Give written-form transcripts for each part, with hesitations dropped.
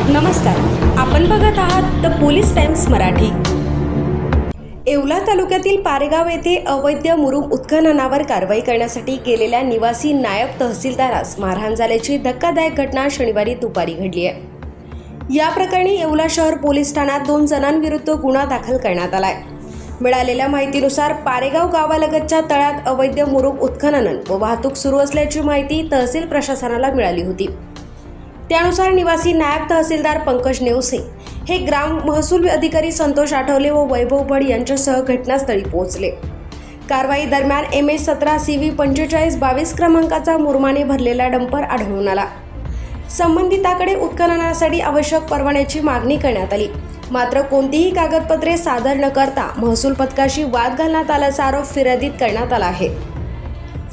नमस्कार, आपण बघत आहात the police times Marathi. Yeola तालुक्यातील पारेगाव येथे अवैध मुरुम उत्खननावर कारवाई करण्यासाठी गेलेल्या निवासी नायब तहसीलदारास मारहाण झाल्याची धक्कादायक घटना शनिवारी दुपारी घडली आहे। या प्रकरणी येवला शहर पोलीस ठाण्यात 2 जणांविरुद्ध गुन्हा दाखल करण्यात आला आहे। मिळालेल्या माहितीनुसार पारेगाव गावालगतच्या तळ्यात अवैध मुरुम उत्खनन व वाहतूक सुरू असल्याची माहिती तहसील प्रशासनाला मिळाली होती। त्यानुसार निवासी नायब तहसीलदार पंकज नेवसे हे ग्राम महसूल अधिकारी संतोष आठवले व वैभव भड यांच्यासह घटनास्थळी पोहोचले। कारवाई दरम्यान MS-17 CV 4522 क्रमांकाचा मुरुमाने भरलेला डंपर आढळून आला। संबंधिताकडे उत्खननासाठी आवश्यक परवान्याची मागणी करण्यात आली, मात्र कोणतीही कागदपत्रे सादर न करता महसूल पथकाशी वाद घालण्यात आल्याचा आरोप फिर्यादीत करण्यात आला आहे।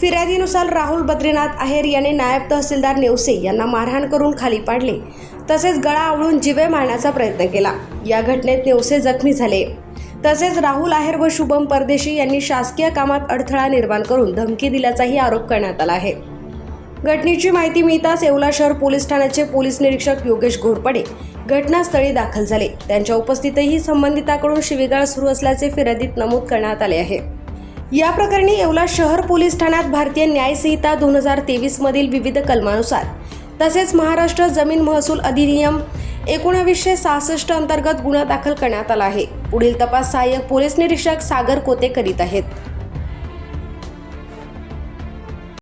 फिर्यादीनुसार राहुल बद्रीनाथ आहेर याने नायब तहसीलदार नेवसे यांना मारहाण करून खाली पाडले, तसेच गळा आवळून जिवे मारण्याचा प्रयत्न केला। या घटनेत नेवसे जखमी झाले। तसेच राहुल आहेर व शुभम परदेशी यांनी शासकीय कामात अडथळा निर्माण करून धमकी दिल्याचाही आरोप करण्यात आला आहे। घटनेची माहिती मिळताच येवला शहर पोलीस ठाण्याचे पोलीस निरीक्षक योगेश घोरपडे घटनास्थळी दाखल झाले। त्यांच्या उपस्थितीतही संबंधिताकडून शिवीगाळ सुरू असल्याचे फिर्यादीत नमूद करण्यात आले आहे। या प्रकरणी येवला शहर पोलीस ठाण्यात भारतीय न्याय संहिता 2023 मधील विविध कलमानुसार तसेच महाराष्ट्र जमीन महसूल अधिनियम 1966 अंतर्गत गुन्हा दाखल करण्यात आला आहे। पुढील तपास सहाय्यक पोलीस निरीक्षक सागर कोते करीत आहेत।